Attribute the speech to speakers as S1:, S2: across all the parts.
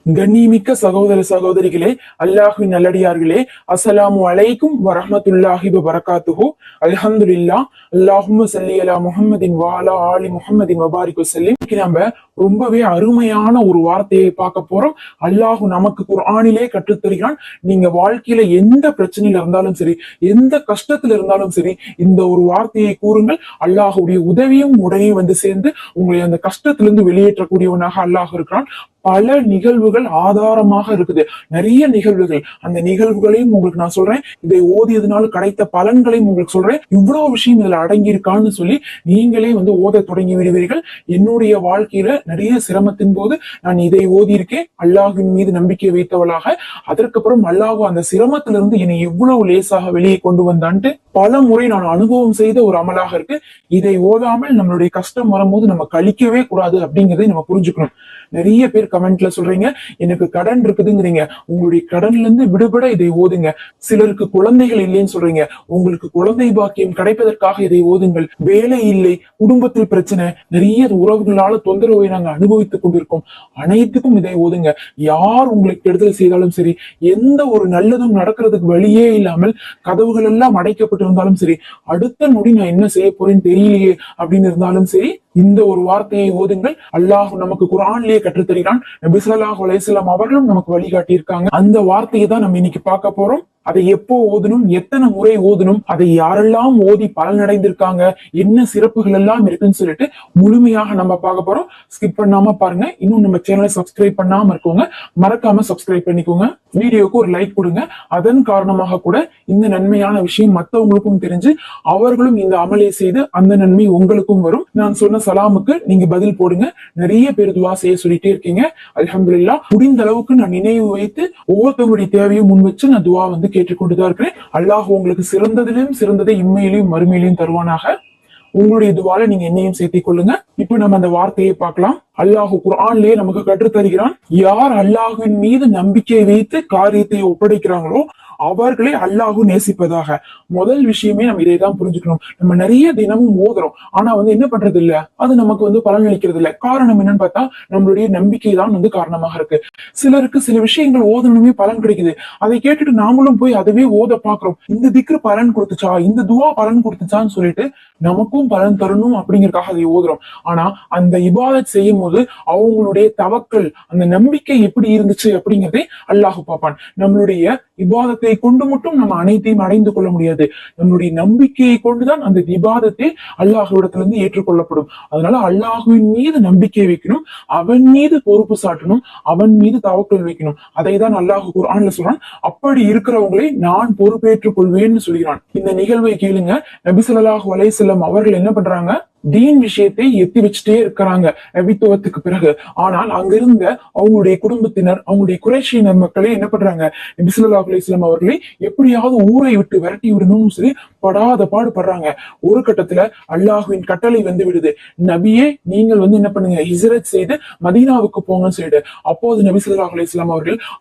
S1: கண்ணியமிக்க சகோதர சகோதரிகளே, அல்லாஹ்வின் நல்லடியார்களே, அஸ்ஸலாமு அலைக்கும் வரஹ்மத்துல்லாஹி வபரகாத்துஹு. அல்ஹம்துலில்லாஹ். அல்லாஹும்ம ஸல்லி அலா முஹம்மதின் வ அலா ஆலி முஹம்மதின் வபாரிக் வஸல்லிம். நம்ம ரொம்பவே அருமையான ஒரு வார்த்தையை பார்க்க போறோம். அல்லாஹ் நமக்கு குர்ஆனிலே கற்றுத் தருகிறான். நீங்க வாழ்க்கையில எந்த பிரச்சனையில இருந்தாலும் சரி, எந்த கஷ்டத்துல இருந்தாலும் சரி, இந்த ஒரு வார்த்தையை கூறுங்கள். அல்லாஹ்வுடைய உதவியும் உடனே வந்து சேர்ந்து உங்களை அந்த கஷ்டத்திலிருந்து வெளியேற்றக்கூடியவனாக அல்லாஹ் இருக்கிறான். பல நிகழ்வுகள் ஆதாரமாக இருக்குது, நிறைய நிகழ்வுகள். அந்த நிகழ்வுகளையும் உங்களுக்கு நான் சொல்றேன், இதை ஓதியதுனால கிடைத்த பலன்களையும் உங்களுக்கு சொல்றேன். இவ்வளவு விஷயம் இதுல அடங்கி இருக்கான்னு சொல்லி நீங்களே வந்து ஓத தொடங்கி விடுவீர்கள். என்னுடைய வாழ்க்கையில நிறைய சிரமத்தின் போது நான் இதை ஓதி இருக்கேன், அல்லாஹ்வின் மீது நம்பிக்கை வைத்தவளாக. அதற்கப்புறம் அல்லாஹ் அந்த சிரமத்திலிருந்து என்னை எவ்வளவு லேசாக வெளியே கொண்டு வந்தான்ட்டு பல முறை நான் அனுபவம் செய்த ஒரு அமலாக இருக்கு. இதை ஓதாமல் நம்மளுடைய கஷ்டம் வரும்போது நம்ம கழிக்கவே கூடாது அப்படிங்கறதை நம்ம புரிஞ்சுக்கணும். நிறைய பேர் கமெண்ட்ல சொல்றீங்க, எனக்கு கடன் இருக்குதுங்கிறீங்க. உங்களுடைய கடன்ல இருந்து விடுபட இதை ஓதுங்க. சிலருக்கு குழந்தைகள் இல்லைன்னு சொல்றீங்க, உங்களுக்கு குழந்தை பாக்கியம் கிடைப்பதற்காக இதை ஓதுங்கள். வேலை இல்லை, குடும்பத்தில் பிரச்சனை, நிறைய உறவுகளால தொந்தரவை நாங்க அனுபவித்துக் கொண்டிருக்கோம். அனைத்துக்கும் இதை ஓதுங்க. யார் உங்களுக்கு கெடுதல் செய்தாலும் சரி, எந்த ஒரு நல்லதும் நடக்கிறதுக்கு வழியே இல்லாமல் கதவுகள் எல்லாம் அடைக்கப்பட்டிருந்தாலும் சரி, அடுத்த நொடி நான் என்ன செய்ய போறேன்னு தெரியலையே அப்படின்னு இருந்தாலும் சரி, இந்த ஒரு வார்த்தையை ஓதுங்கள். அல்லாஹ் நமக்கு குர்ஆனிலேயே கற்றுத் தருகிறான். நபி ஸல்லல்லாஹு அலைஹி வஸல்லம் அவர்களும் நமக்கு வழிகாட்டி இருக்காங்க. அந்த வார்த்தையை தான் நம்ம இன்னைக்கு பார்க்க போறோம். அதை எப்போ ஓதணும், எத்தனை முறை ஓதணும், அதை யாரெல்லாம் ஓதி பலனடைந்திருக்காங்க, என்ன சிறப்புகள் எல்லாம் இருக்குன்னு சொல்லிட்டு முழுமையாக நம்ம பார்க்க போறோம். ஸ்கிப் பண்ணாம பாருங்க. இன்னும் நம்ம சேனலை சப்ஸ்கிரைப் பண்ணாம இருக்கோங்க, மறக்காம சப்ஸ்கிரைப் பண்ணிக்கோங்க. வீடியோக்கு ஒரு லைக் கொடுங்க. அதன் காரணமாக கூட இந்த நன்மையான விஷயம் மற்றவங்களுக்கும் தெரிஞ்சு அவர்களும் இந்த அமலை செய்து அந்த நன்மை உங்களுக்கும் வரும். நான் சொன்ன சலாமுக்கு நீங்க பதில் போடுங்க. நிறைய பேர் துவா செய்ய சொல்லிட்டே இருக்கீங்க. அல்ஹம்துலில்லாஹ். முடிந்த அளவுக்கு நான் நினைவு வைத்து ஒவ்வொருத்தவங்களுடைய தேவையும் முன் வச்சு நான் துவா வந்து கேட்டுக்கொண்டுதான் இருக்கிறேன். அல்லாஹ் உங்களுக்கு சிறந்ததிலும் சிறந்ததை இம்மையிலையும் மறுமையிலையும் தருவானாக. உங்களுடைய துவால நீங்க என்னையும் சேர்த்திக் கொள்ளுங்க. இப்ப நம்ம அந்த வார்த்தையை பார்க்கலாம். அல்லாஹ் குர்ஆன்லயே நமக்கு கற்றுத் தருகிறான். யார் அல்லாஹ்வின் மீது நம்பிக்கை வைத்து காரியத்தை ஒப்படைக்கிறாங்களோ அவர்களை அல்லாஹ் நேசிப்பதாக. முதல் விஷயமே நம்ம இதைதான் புரிஞ்சுக்கணும். நம்ம நிறைய தினமும் ஓதுறோம், ஆனா வந்து என்ன பண்றது இல்ல, அது நமக்கு வந்து பலன் அளிக்கிறது இல்ல. காரணம் என்னன்னு பார்த்தா நம்மளுடைய நம்பிக்கை தான் வந்து காரணமாக இருக்கு. சிலருக்கு சில விஷயங்கள் ஓதணுமே பலன் கிடைக்குது, அதை கேட்டுட்டு நாமளும் போய் அதுவே ஓத பாக்குறோம். இந்த திக்ரு பலன் கொடுத்துச்சா, இந்த துவா பலன் கொடுத்துச்சான்னு சொல்லிட்டு நமக்கும் பலன் தரணும் அப்படிங்கறதுக்காக அதை ஓதுறோம். ஆனா அந்த இபாதத் செய்யும் போது அவங்களுடைய தவக்கல், அந்த நம்பிக்கை எப்படி இருந்துச்சு அப்படிங்கறதை அல்லாஹ் பார்ப்பான். நம்மளுடைய இபாதத்தை கொண்டு மட்டும் நம்ம அனைத்தையும் அடைந்து கொள்ள முடியாது. நம்மளுடைய நம்பிக்கையை கொண்டுதான் அந்த இபாதத்தை அல்லாஹ்விடத்திலிருந்து ஏற்றுக்கொள்ளப்படும். அதனால அல்லாஹ்வின் மீது நம்பிக்கை வைக்கணும், அவன் மீது பொறுப்பு சாட்டணும், அவன் மீது தவக்கல் வைக்கணும். அதை தான் அல்லாஹ் குர்ஆன்ல சொல்றான். அப்படி இருக்கிறவங்களை நான் பொறுப்பேற்றுக் கொள்வேன்னு சொல்கிறான். இந்த நிகழ்வை கேளுங்க. நபி ஸல்லல்லாஹு அலைஹி வஸல்லம் அவர்கள் என்ன பண்றாங்க, தீன் விஷயத்தை எத்தி வச்சுட்டே இருக்கிறாங்க நபித்துவத்துக்கு பிறகு. ஆனால் அங்கிருந்த அவங்களுடைய குடும்பத்தினர், அவங்களுடைய குறைஷியினர் மக்களே என்ன பண்றாங்க, நபி ஸல்லல்லாஹு அலைஹி வஸல்லம் அவர்களை எப்படியாவது ஊரை விட்டு விரட்டி விடணும்னு சொல்லி படாத பாடுபடுறாங்க. ஒரு கட்டத்துல அல்லாஹ்வின் கட்டளை வந்து விடுது, நபியே நீங்கள் வந்து என்ன பண்ணுங்க, ஹிஜ்ரத் செய்து மதீனாவுக்கு போங்கன்னு சொல்லிட்டு. அப்போது நபி ஸல்லல்லாஹு அலைஹி வஸல்லம்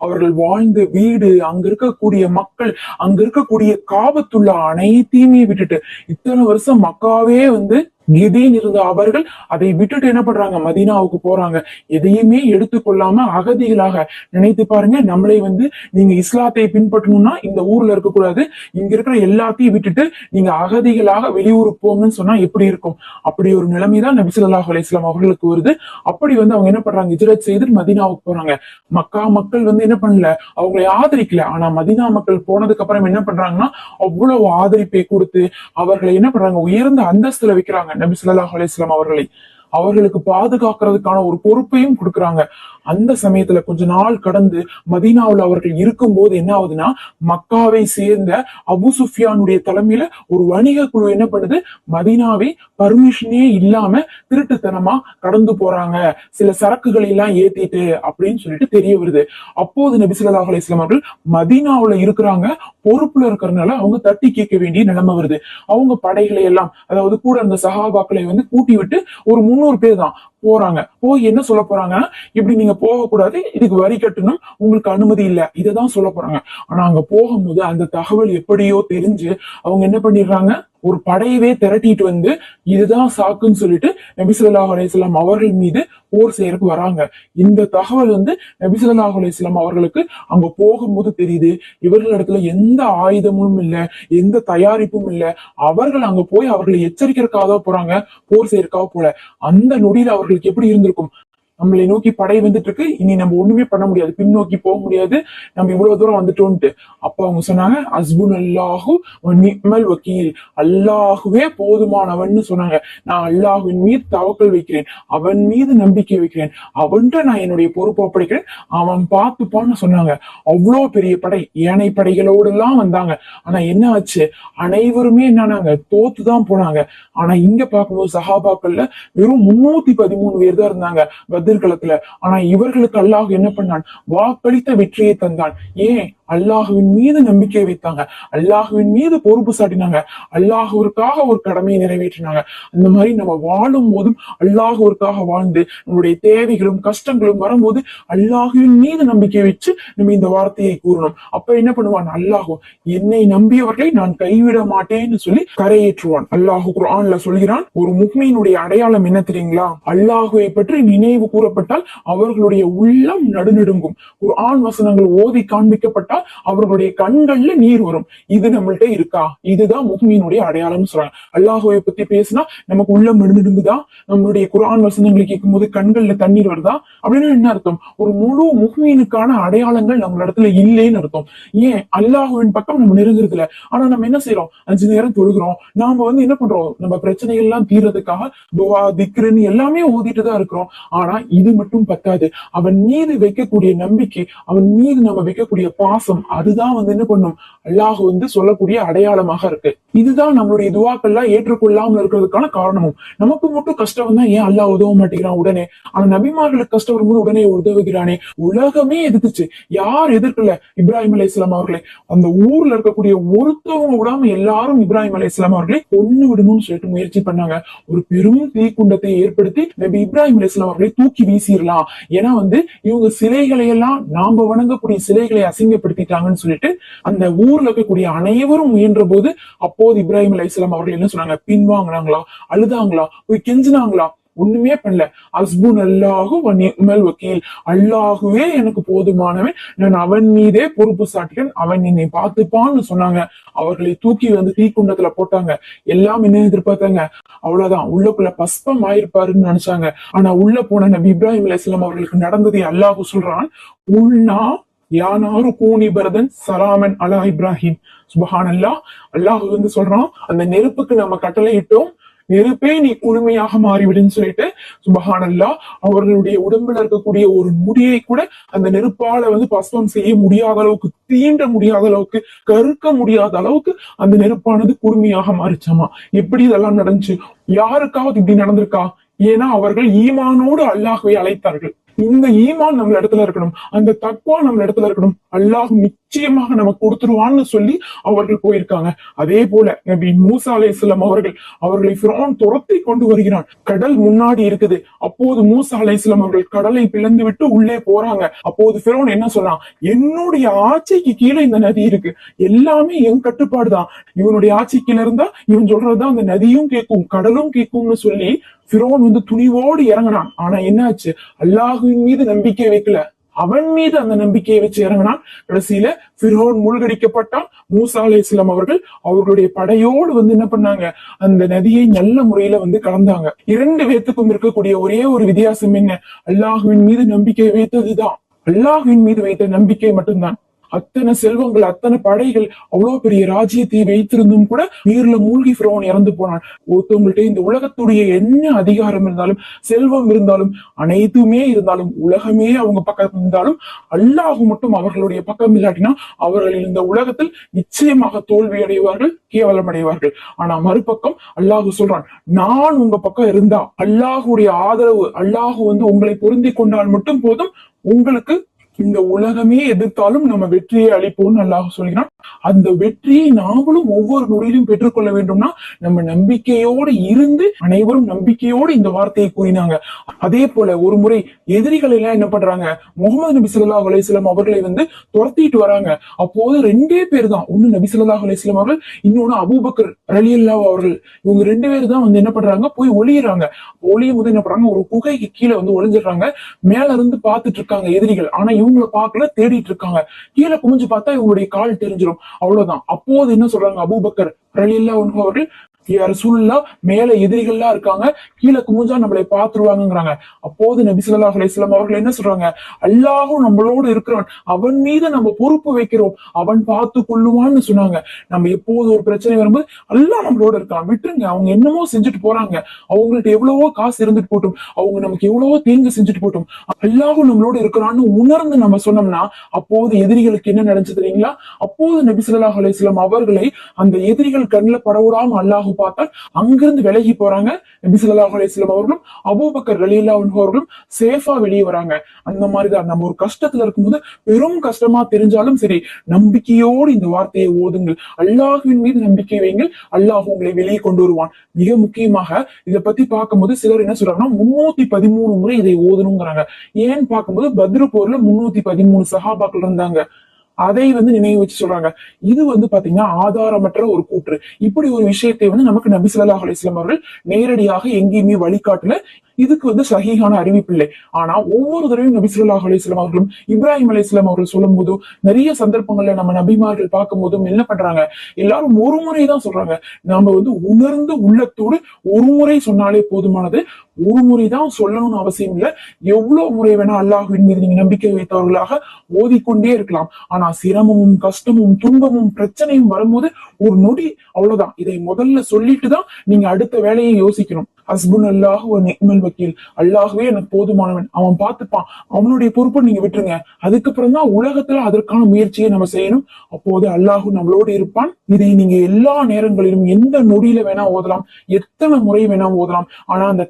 S1: அவர்கள் வாழ்ந்த வீடு, அங்க இருக்கக்கூடிய மக்கள், அங்க இருக்கக்கூடிய காபத்துள்ள அனைத்தையுமே விட்டுட்டு, இத்தனை வருஷம் மக்காவே வந்து கெதின்னு இருந்த அவர்கள் அதை விட்டுட்டு என்ன பண்றாங்க, மதீனாவுக்கு போறாங்க. எதையுமே எடுத்துக்கொள்ளாம அகதிகளாக. நினைத்து பாருங்க, நம்மளை வந்து நீங்க இஸ்லாத்தை பின்பற்றணும்னா இந்த ஊர்ல இருக்கக்கூடாது, இங்க இருக்கிற எல்லாத்தையும் விட்டுட்டு நீங்க அகதிகளாக வெளியூருக்கு போங்கன்னு சொன்னா எப்படி இருக்கும்? அப்படி ஒரு நிலைமைதான் நபி ஸல்லல்லாஹு அலைஹி வஸல்லம் அவர்களுக்கு வருது. அப்படி வந்து அவங்க என்ன பண்றாங்க, ஹிஜ்ரத் செய்து மதீனாவுக்கு போறாங்க. மக்கா மக்கள் வந்து என்ன பண்ணல, அவங்களை ஆதரிக்கல. ஆனா மதீனா மக்கள் போனதுக்கு அப்புறம் என்ன பண்றாங்கன்னா அவ்வளவு ஆதரிப்பை கொடுத்து அவர்களை என்ன பண்றாங்க, உயர்ந்த அந்தஸ்துல வைக்கிறாங்க. நபி ஸல்லல்லாஹு அலைஹி வஸல்லம் அவர்களுக்கு பாதுகாக்கிறதுக்கான ஒரு பொறுப்பையும் கொடுக்கறாங்க. அந்த சமயத்துல கொஞ்ச நாள் கடந்து மதீனாவுல அவர்கள் இருக்கும் போது என்ன ஆகுதுன்னா, மக்காவை சேர்ந்த அபு சுஃபியானுடைய தலைமையில ஒரு வணிக குழு என்ன பண்ணுது, மதீனாவை பர்மிஷனே இல்லாம திருட்டுத்தனமா கடந்து போறாங்க, சில சரக்குகளை எல்லாம் ஏத்திட்டு அப்படின்னு சொல்லிட்டு தெரிய வருது. அப்போது நபி ஸல்லல்லாஹு அலைஹி வஸல்லம் அவர்கள் மதீனாவுல இருக்கிறாங்க, பொறுப்புல இருக்கிறதுனால அவங்க தட்டி கேட்க வேண்டிய நிலைமை வருது. அவங்க படைகளை எல்லாம், அதாவது கூட அந்த சஹாபாக்களை வந்து கூட்டி விட்டு ஒரு 300 பேர் தான் போறாங்க. போய் என்ன சொல்ல போறாங்கன்னா, இப்படி நீங்க போகக்கூடாது, இதுக்கு வரி கட்டணும், உங்களுக்கு அனுமதி இல்ல, இததான் சொல்ல போறாங்க. ஆனா அங்க போகும்போது அந்த தகவல் எப்படியோ தெரிஞ்சு அவங்க என்ன பண்ணிடுறாங்க, ஒரு படையவே திரட்டிட்டு வந்து இதுதான் சாக்குன்னு சொல்லிட்டு நபி ஸல்லல்லாஹு அலைஹி வஸல்லம் அவர்கள் மீது போர் செய்யறதுக்கு வராங்க. இந்த தகவல் வந்து நபி ஸல்லல்லாஹு அலைஹி வஸல்லம் அவர்களுக்கு அங்க போகும்போது தெரியுது. இவர்களிடத்துல எந்த ஆயுதமும் இல்ல, எந்த தயாரிப்பும் இல்ல. அவர்கள் அங்க போய் அவர்களை எச்சரிக்கிறதுக்காக தான் போறாங்க, போர் செய்யறதுக்காக போல. அந்த நொடியில அவர்களுக்கு எப்படி இருந்திருக்கும்? நம்மளை நோக்கி படை வந்துட்டு இருக்கு, இனி நம்ம ஒண்ணுமே பண்ண முடியாது, பின்னோக்கி போக முடியாது, நம்ம இவ்வளவு தூரம் வந்துட்டோம்ட்டு. அப்ப அவங்க சொன்னாங்க அஸ்புன் அல்லாஹு நிஅமல் வக்கீல், அல்லாஹுவே போதுமானவன் சொன்னாங்க. நான் அல்லாஹுவின் மீது தவக்கல் வைக்கிறேன், அவன் மீது நம்பிக்கை வைக்கிறேன், அவன்கிட்ட நான் என்னுடைய பொறுப்பு ஒப்படைக்கிறேன், அவன் பார்த்துப்பான்னு சொன்னாங்க. அவ்வளோ பெரிய படை, ஏனை படைகளோடு எல்லாம் வந்தாங்க. ஆனா என்ன ஆச்சு? அனைவருமே என்னன்னாங்க, தோத்துதான் போனாங்க. ஆனா இங்க பார்க்கும்போது சஹாபாக்கள்ல வெறும் 313 பேர் தான் இருந்தாங்க பத்ர். ஆனா இவர்களுக்கு அல்லாஹ் என்ன பண்ணான்? வாக்களித்த வெற்றியை தந்தான். ஏன்? அல்லாஹுவின் மீது நம்பிக்கை வைத்தாங்க, அல்லாஹுவின் மீது பொறுப்பு சாட்டினாங்க, அல்லாஹுவிற்காக ஒரு கடமையை நிறைவேற்றினாங்க. அந்த மாதிரி நம்ம வாழும் போதும் அல்லாஹுவிற்காக வாழ்ந்து நம்முடைய தேவைகளும் கஷ்டங்களும் வரும்போது அல்லாஹுவின் மீது நம்பிக்கை வச்சு நம்ம இந்த வார்த்தையை கூறணும். அப்ப என்ன பண்ணுவான்? அல்லாஹு என்னை நம்பியவர்களை நான் கைவிட மாட்டேன்னு சொல்லி கரையேற்றுவான். அல்லாஹு குர்ஆன்ல சொல்கிறான், ஒரு முஃமினுடைய அடையாளம் என்ன தெரியுங்களா? அல்லாஹுவை பற்றி நினைவு கூறப்பட்டால் அவர்களுடைய உள்ளம் நடுநடுங்கும். குர்ஆன் வசனங்கள் ஓதி காண்பிக்கப்பட்டால் அவர்களுடைய கண்கள்ல நீர் வரும். இது நம்மள்ட்ட இருக்கா? இதுதான் முஃமினுடைய அடையாளம் சொல்றாங்க. அல்லாஹுவை பத்தி பேசினா நமக்கு உள்ளம் நடுநடுங்குதா? நம்மளுடைய குர்ஆன் வசனங்களை கேட்கும் போது கண்கள்ல தண்ணீர் வருதா? அப்படின்னு என்ன அர்த்தம்? ஒரு முழு முஃமினுக்கான அடையாளங்கள் நம்ம இடத்துல இல்லைன்னு அர்த்தம். ஏன்? அல்லாஹுவின் பக்கம் நம்ம நெருங்குறது இல்ல. ஆனா நம்ம என்ன செய்யறோம்? 5 நேரம் தொழுகிறோம். நாம என்ன பண்றோம்? நம்ம பிரச்சனைகள் எல்லாம் தீர்றதுக்காக துவா திக்ருன்னு எல்லாமே ஓதிட்டு தான் இருக்கிறோம். ஆனா இது மட்டும் பத்தாது. அவன் மீது வைக்கக்கூடிய நம்பிக்கை, அவன் மீது நம்ம வைக்கக்கூடிய பாசம், அதுதான் என்ன பண்ணும்? அல்லாஹ் சொல்லக்கூடிய அடையாளமாக இருக்கு. இதுதான் நம்மளுடைய துவாக்கள்லாம் ஏற்றுக்கொள்ளாமல் இருக்கிறதுக்கான காரணமும். நமக்கு மட்டும் கஷ்டம் வந்தா ஏன் அல்லாஹ் உதவ மாட்டேங்கிறான் உடனே? ஆனா நபிமார்களுக்கு கஷ்டம் வரும்போது உடனே உதவுகிறானே. உலகமே எதிர்த்துச்சு. யார் எதிர்க்கல? இப்ராஹிம் அலைஹிஸ்ஸலாம் அவர்களை. அந்த ஊர்ல இருக்கக்கூடிய ஒருத்தவங்க விடாம எல்லாரும் இப்ராஹிம் அலைஹிஸ்ஸலாம் அவர்களை கொன்னு விடணும்னு சொல்லிட்டு முயற்சி பண்ணாங்க. ஒரு பெரும் தீக்குண்டத்தை ஏற்படுத்தி நபி இப்ராஹிம் அலைஹிஸ்ஸலாம் அவர்களை தூக்கி வீசிடலாம். ஏன்னா இவங்க சிலைகளை எல்லாம், நாம வணங்கக்கூடிய சிலைகளை அசிங்கப்படுத்திட்டாங்கன்னு சொல்லிட்டு அந்த ஊர்ல இருக்கக்கூடிய அனைவரும் முயன்ற போது, அப்போது இப்ராஹிம் அலைஹிஸ்ஸலாம் அவர்கள் என்ன சொன்னாங்க? பின்வாங்கினாங்களா? அழுதாங்களா? போய் கெஞ்சினாங்களா? ஒண்ணுமே பண்ணல. அஸ்புன் அல்லாஹு வ நிஅமல் வக்கீல், அல்லாஹுவே எனக்கு போதுமானவன், நான் அவன் மீதே பொறுப்பு சாட்டுகிறேன், அவன் என்னை பார்த்துப்பான்னு சொன்னாங்க. அவர்களை தூக்கி தீக்குண்டத்துல போட்டாங்க. எல்லாம் என்ன எதிர்பார்த்தாங்க? அவ்வளவுதான், உள்ளக்குள்ள பஸ்பம் ஆயிருப்பாருன்னு நினைச்சாங்க. ஆனா உள்ள போன நபி இப்ராஹிம் அலைஹிஸ்ஸலாம் அவர்களுக்கு நடந்ததை அல்லாஹு சொல்றான், உள்னா யானாரு கூனி பரதன் சலாமன் அலா இப்ராஹிம். சுப்ஹானல்லாஹ். அல்லாஹ் சொல்றான், அந்த நெருப்புக்கு நம்ம கட்டளை இட்டோம், நெருப்பே நீ குளுமையாக மாறிவிடுன்னு சொல்லிட்டு. சுப்ஹானல்லாஹ். அவர்களுடைய உடம்புல இருக்கக்கூடிய ஒரு முடியை கூட அந்த நெருப்பால பஸ்பம் செய்ய முடியாத அளவுக்கு, தீண்ட முடியாத அளவுக்கு, கருக்க முடியாத அளவுக்கு அந்த நெருப்பானது குளுமையாக மாறிச்சாமா. எப்படி இதெல்லாம் நடந்துச்சு? யாருக்காவது இப்படி நடந்திருக்கா? ஏன்னா அவர்கள் ஈமானோடு அல்லாஹ்வை அழைத்தார்கள். இந்த ஈமான் நம்ம இடத்துல இருக்கணும், அந்த தக்வா நம்ம இடத்துல இருக்கணும். அல்லாஹ் நிச்சயமாக நமக்கு கொடுத்துருவான்னு சொல்லி அவர்கள் போயிருக்காங்க. அதே போல நபி மூசா அலைஹிஸ்ஸலாம் அவர்களை ஃபிரௌன் துரத்தி கொண்டு வருகிறான். கடல் முன்னாடி இருக்குது. அப்போது மூசா அலைஹிஸ்ஸலாம் அவர்கள் கடலை பிளந்து விட்டு உள்ளே போறாங்க. அப்போது ஃபிரௌன் என்ன சொன்னான்? என்னுடைய ஆட்சிக்கு கீழே இந்த நதி இருக்கு, எல்லாமே என் கட்டுப்பாடுதான், இவனுடைய ஆட்சி கீழே இருந்தா இவன் சொல்றதுதான் அந்த நதியும் கேட்கும், கடலும் கேட்கும்னு சொல்லி ஃபிரௌன் துணிவோடு இறங்கினான். ஆனா என்னாச்சு? அல்லாஹுவின் மீது நம்பிக்கை வைக்கல, அவன் மீது அந்த நம்பிக்கையை வச்சு இறங்கினான். கடைசியில ஃபிரௌன் மூழ்கடிக்கப்பட்டான். மூசா அலைஹிஸ்ஸலாம் அவர்களுடைய படையோடு என்ன பண்ணாங்க? அந்த நதியை நல்ல முறையில கடந்தாங்க. 2 பேத்துக்கும் இருக்கக்கூடிய ஒரே ஒரு வித்தியாசம் என்ன? அல்லாஹுவின் மீது நம்பிக்கை வைத்ததுதான். அல்லாஹுவின் மீது வைத்த நம்பிக்கை மட்டும்தான். அத்தனை செல்வங்கள், அத்தனை படைகள், அவ்வளவு பெரிய ராஜ்யத்தை வைத்திருந்தும் கூட நீர்ல மூழ்கி ஃபிரௌன் இறந்து போனான். ஒருத்தவங்கள்ட்ட இந்த உலகத்துடைய என்ன அதிகாரம் இருந்தாலும், செல்வம் இருந்தாலும், அனைத்துமே இருந்தாலும், உலகமே அவங்க பக்கம் இருந்தாலும், அல்லாஹ் மட்டும் அவர்களுடைய பக்கம் இல்லாட்டினா அவர்கள் இந்த உலகத்தில் நிச்சயமாக தோல்வி அடைவார்கள், கேவலம் அடைவார்கள். ஆனா மறுபக்கம் அல்லாஹ் சொல்றான், நான் உங்க பக்கம் இருந்தா, அல்லாஹுடைய ஆதரவு, அல்லாஹ் உங்களை பொருந்தி கொண்டால் மட்டும் போதும், உங்களுக்கு இந்த உலகமே எதிர்த்தாலும் நம்ம வெற்றியை அளிப்போம்னு அல்லாஹ் சொல்கிறான். அந்த வெற்றியை நாமளும் ஒவ்வொரு நொடியிலும் பெற்றுக்கொள்ள வேண்டும்னா நம்ம நம்பிக்கையோடு இருந்து, அனைவரும் நம்பிக்கையோடு இந்த வார்த்தையை கூறினாங்க. அதே போல ஒரு முறை எதிரிகள் எல்லாம் என்ன பண்றாங்க, முகமது நபி ஸல்லல்லாஹு அலைஹி வஸல்லம் அவர்களை துரத்திட்டு வராங்க. அப்போது 2 பேர் தான், ஒண்ணு நபி ஸல்லல்லாஹு அலைஹி வஸல்லம் அவர்கள், இன்னொன்னு அபூபக்கர் ரலியல்லாஹு அவர்கள். இவங்க 2 பேர் தான் என்ன பண்றாங்க, போய் ஒளியறாங்க. ஒளியும் போது என்ன பண்றாங்க, ஒரு குகைக்கு கீழே ஒளிஞ்சிடுறாங்க. மேல இருந்து பாத்துட்டு இருக்காங்க எதிரிகள். ஆனா இவங்களை பார்க்கல, தேடிட்டு இருக்காங்க. கீழே குமிஞ்சு பார்த்தா இவங்களுடைய கால் தெரிஞ்சிடும். அவ்வளவுதான். அப்போது என்ன சொல்றாங்க, அபூபக்கர் ரலியல்லாஹு அன்ஹு அவர்கள், யா ரசூலுல்லாஹ், மேல எதிரிகள்லாம் இருக்காங்க, கீழே குமிஞ்சா நம்மளை பார்த்துருவாங்கிறாங்க. அப்போது நபி ஸல்லல்லாஹு அலைஹி வஸல்லம் அவர்கள் என்ன சொல்றாங்க, அல்லாஹ்வும் நம்மளோடு இருக்கிறவன், அவன் மீது நம்ம பொறுப்பு வைக்கிறோம், அவன் பார்த்து கொள்ளுவான்னு சொன்னாங்க. நம்ம எப்போது ஒரு பிரச்சனை வரும்போது அல்லாஹ் நம்மளோட இருக்கான், விட்டுருங்க, அவங்க என்னமோ செஞ்சுட்டு போறாங்க, அவங்கள்ட்ட எவ்வளவோ காசு இருந்துட்டு போட்டும், அவங்க நமக்கு எவ்வளவோ தீங்கு செஞ்சுட்டு போட்டும், அல்லாஹ்வும் நம்மளோட இருக்கிறான்னு உணர்ந்து நம்ம சொன்னோம்னா அப்போது எதிரிகளுக்கு என்ன நடந்துச்சு தெரியுங்களா? அப்போது நபி ஸல்லல்லாஹு அலைஹி வஸல்லம் அவர்களை அந்த எதிரிகள் கண்ணில் படவிடாம அல்லாஹ் பார்த்தால் அங்கிருந்து விலகி போறாங்க. நபி ஸல்லல்லாஹு அலைஹி வஸல்லம் அவர்களும் அபூபக்கர் ரலியல்லாஹு அன்ஹு அவர்களும் சேஃபா வெளியே வராங்க. அந்த மாதிரிதான் நம்ம ஒரு கஷ்டத்துல இருக்கும்போது, பெரும் கஷ்டமா தெரிஞ்சாலும் சரி, நம்பிக்கையோடு இந்த வார்த்தையை ஓதுங்கள், அல்லாஹ்வின் மீது நம்பிக்கை வைங்கள், அல்லாஹ் உங்களை வெளியே கொண்டு வருவான். மிக முக்கியமாக இதை பத்தி பார்க்கும்போது சிலர் என்ன சொல்றாங்கன்னா 313 முறை இதை ஓதணுங்கிறாங்க. ஏன்னு பார்க்கும்போது பத்ரு போர்ல 313 சஹாபாக்கள் இருந்தாங்க. அதை நினைவு வச்சு சொல்றாங்க. இது பாத்தீங்கன்னா ஆதாரமற்ற ஒரு கூற்று. இப்படி ஒரு விஷயத்தை நமக்கு நபி ஸல்லல்லாஹு அலைஹி வஸல்லம் அவர்கள் நேரடியாக எங்கேயுமே வழிகாட்டல. இதுக்கு சஹீஹான அறிவிப்பில்லை. ஆனா ஒவ்வொரு தடவையும் நபி ஸல்லல்லாஹு அலைஹி வஸல்லம் அவர்களும் இப்ராஹிம் அலைஹிஸ்ஸலாம் அவர்கள் சொல்லும் போதும், நிறைய சந்தர்ப்பங்கள்ல நம்ம நபிமார்கள் பார்க்கும் போதும் என்ன பண்றாங்க, எல்லாரும் ஒரு முறைதான் சொல்றாங்க. நாம உணர்ந்து உள்ளத்தோடு ஒரு முறை சொன்னாலே போதுமானது. ஒரு முறைதான் சொல்லணும்னு அவசியம் இல்லை. எவ்வளவு முறை வேணா அல்லாஹ்வின் மீது நீங்க நம்பிக்கை வைத்தவர்களாக ஓதிக்கொண்டே இருக்கலாம். ஆனா சிரமமும் கஷ்டமும் துன்பமும் பிரச்சனையும் வரும்போது ஒரு நொடி, அவ்வளவுதான். இதை முதல்ல சொல்லிட்டு தான் நீங்க அடுத்த வேலையை யோசிக்கணும். ஹஸ்புனல்லாஹு வ நிஅமல் வக்கீல், அல்லாஹ்வே எனக்கு போதுமானவன், அவன் பார்த்துப்பான், அவனுடைய பொறுப்பை நீங்க விட்டுருங்க. அதுக்கப்புறம் தான் உலகத்துல அதற்கான முயற்சியை நம்ம செய்யணும். அப்போது அல்லாஹு நம்மளோடு இருப்பான். இதை நீங்க எல்லா நேரங்களிலும் எந்த நொடியில வேணா ஓதலாம், எத்தனை முறை வேணா ஓதலாம். ஆனா அந்த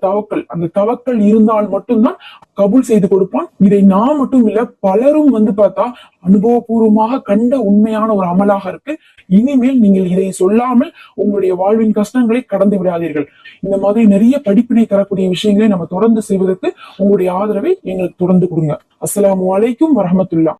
S1: தவக்கல் இருந்தால் மட்டும்தான் கபூல் செய்து கொடுப்பான். இதை நான் மட்டும் இல்ல, பலரும் பார்த்தா அனுபவபூர்வமாக கண்ட உண்மையான ஒரு அமலாக இருக்கு. இனிமேல் நீங்கள் இதை சொல்லாமல் உங்களுடைய வாழ்வின் கஷ்டங்களை கடந்து விடாதீர்கள். இந்த மாதிரி நிறைய படிப்பினை தரக்கூடிய விஷயங்களை நம்ம தொடர்ந்து செய்வதற்கு உங்களுடைய ஆதரவை எங்களுக்கு தொடர்ந்து கொடுங்க. அஸ்ஸலாமு அலைக்கும் வரஹ்மத்துல்லாஹ்.